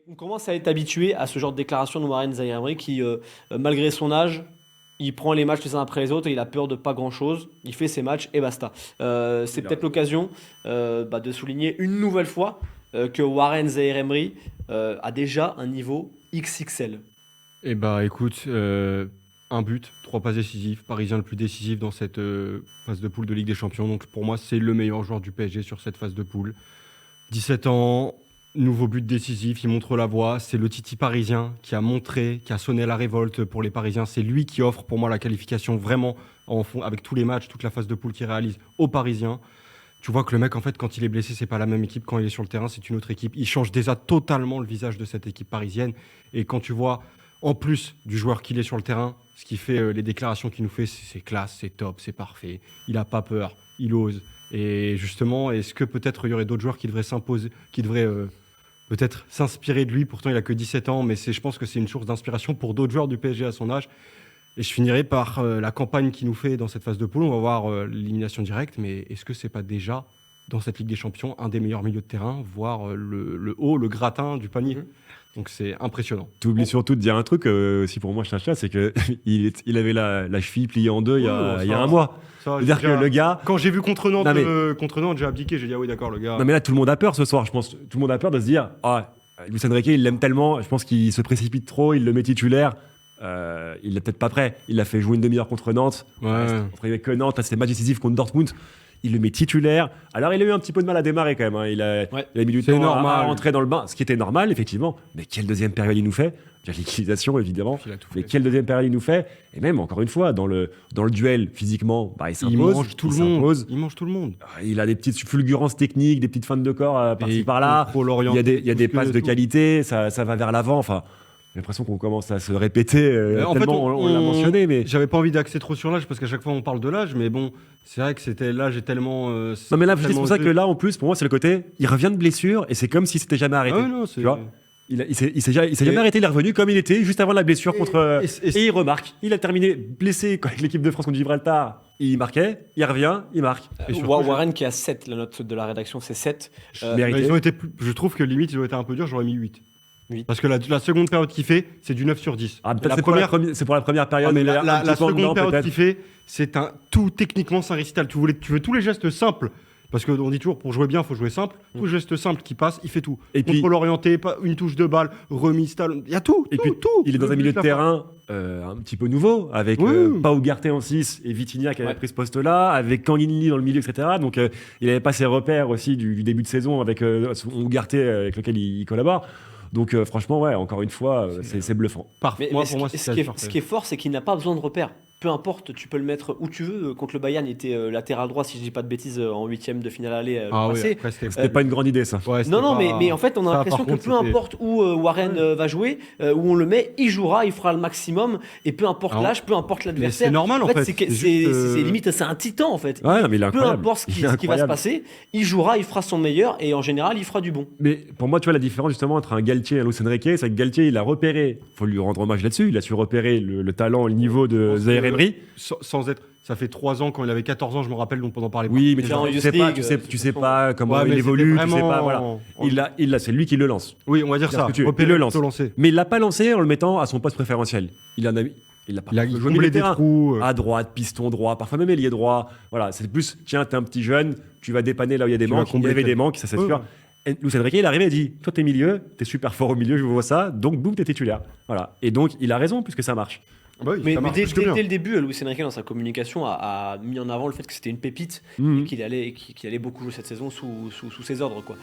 On commence à être habitué à ce genre de déclaration de Warren Zaïre-Emery qui, malgré son âge, il prend les matchs les uns après les autres et il a peur de pas grand-chose. Il fait ses matchs et basta. C'est peut-être l'occasion de souligner une nouvelle fois que Warren Zaïre-Emery a déjà un niveau XXL. Eh bah écoute, un but, 3 passes décisives, Parisien le plus décisif dans cette phase de poule de Ligue des Champions. Donc pour moi, c'est le meilleur joueur du PSG sur cette phase de poule. 17 ans, nouveau but décisif, il montre la voie. C'est le Titi parisien qui a montré, qui a sonné la révolte pour les Parisiens. C'est lui qui offre pour moi la qualification vraiment en fond, avec tous les matchs, toute la phase de poule qu'il réalise aux Parisiens. Tu vois que le mec, en fait, quand il est blessé, c'est pas la même équipe. Quand il est sur le terrain, c'est une autre équipe. Il change déjà totalement le visage de cette équipe parisienne. Et quand tu vois, en plus du joueur qu'il est sur le terrain, ce qui fait, les déclarations qu'il nous fait, c'est classe, c'est top, c'est parfait. Il a pas peur, il ose. Et justement, est-ce que peut-être il y aurait d'autres joueurs qui devraient s'imposer, qui devraient peut-être s'inspirer de lui? Pourtant, il a que 17 ans, mais je pense que c'est une source d'inspiration pour d'autres joueurs du PSG à son âge. Et je finirai par la campagne qu'il nous fait dans cette phase de poule. On va voir l'élimination directe, mais est-ce que c'est pas déjà, dans cette Ligue des Champions, un des meilleurs milieux de terrain, voire le haut, le gratin du panier? Donc c'est impressionnant. Tu oublies surtout de dire un truc aussi pour moi, Chacha, c'est qu'il avait la cheville pliée en deux il y a un mois. C'est-à-dire que le gars. Quand j'ai vu contre Nantes, j'ai abdiqué, j'ai dit ah oui, d'accord, le gars. Non, mais là, tout le monde a peur ce soir. Je pense tout le monde a peur de se dire ah, Luis Enrique, il l'aime tellement. Je pense qu'il se précipite trop, il le met titulaire. Il n'est peut-être pas prêt. Il l'a fait jouer une demi-heure contre Nantes. Que Nantes, là, c'était match décisif contre Dortmund. Il le met titulaire. Alors, il a eu un petit peu de mal à démarrer quand même. Hein. Il a mis du temps à rentrer dans le bain, ce qui était normal, effectivement. Mais quelle deuxième période il nous fait? Déjà l'utilisation, évidemment. Mais quelle deuxième période il nous fait? Et même, encore une fois, dans le duel, physiquement, il s'impose. Il mange tout le monde. Il a des petites fulgurances techniques, des petites feintes de corps par-ci par-là. Il y a des passes de qualité, ça va vers l'avant. Enfin, j'ai l'impression qu'on commence à se répéter on l'a mentionné. Mais j'avais pas envie d'axer trop sur l'âge parce qu'à chaque fois on parle de l'âge, mais bon, c'est vrai que l'âge est tellement. Non, mais là, c'est pour ça que là, en plus, pour moi, c'est le côté. Il revient de blessure et c'est comme s'il s'était jamais arrêté. Tu vois, il s'est jamais arrêté, il est revenu comme il était juste avant la blessure contre. Et il remarque. Il a terminé blessé avec l'équipe de France contre Gibraltar. Il marquait, il revient, il marque. Warren qui a 7, la note de la rédaction, c'est 7. Je trouve que limite, ils ont été un peu durs, j'aurais mis 8. Parce que la seconde période qu'il fait, c'est du 9 sur 10. Ah, peut-être c'est pour la première période. Mais la seconde période qu'il fait, c'est tout techniquement, c'est un récital. Tu veux tous les gestes simples. Parce qu'on dit toujours, pour jouer bien, il faut jouer simple. Tous les gestes simples qui passent, il fait tout. Et puis, contrôle orienté, une touche de balle, remise, talon. Il y a tout. Tout. Il est dans un milieu de terrain un petit peu nouveau, avec Pau Ugarte en 6 et Vitinha qui avait pris ce poste-là, avec Kanginli dans le milieu, etc. Donc, il n'avait pas ses repères aussi du début de saison avec Ugarte avec lequel il collabore. Donc franchement, encore une fois, c'est bluffant. Ce qui est fort, c'est qu'il n'a pas besoin de repères. Peu importe, tu peux le mettre où tu veux. Contre le Bayern, il était latéral droit, si je dis pas de bêtises, en 8e de finale aller passé. C'était pas une grande idée, ça. Mais en fait, on a l'impression que peu importe où Warren va jouer, où on le met, il jouera, il fera le maximum. Et peu importe l'âge, peu importe l'adversaire. C'est normal, en fait. C'est limite, c'est un titan, en fait. Peu importe ce qui va se passer, il jouera, il fera son meilleur. Et en général, il fera du bon. Mais pour moi, tu vois la différence justement entre un Galtier et un Luis Enrique, c'est que Galtier, il a repéré, il faut lui rendre hommage là-dessus, il a su repérer le talent, le niveau de Zaïre Emery. Sans être, ça fait 3 ans, quand il avait 14 ans, je me rappelle, donc pendant parler. Oui, mais tu sais pas comment il évolue, tu sais pas, voilà. C'est lui qui le lance. Oui, on va dire ça. Il le lance. Mais il l'a pas lancé en le mettant à son poste préférentiel. Il a joué des trous à droite, piston droit, parfois même ailier droit. Voilà, c'est plus, tiens, t'es un petit jeune, tu vas dépanner là où il y a des manques. Il y avait des manques, ça c'est sûr. Luis Enrique, il est arrivé et dit, toi t'es milieu, t'es super fort au milieu, je vois ça, donc boum, t'es titulaire. Voilà. Et donc il a raison puisque ça marche. Mais dès le début, Luis Enrique, dans sa communication, a mis en avant le fait que c'était une pépite et qu'il allait beaucoup jouer cette saison sous ses ordres, quoi.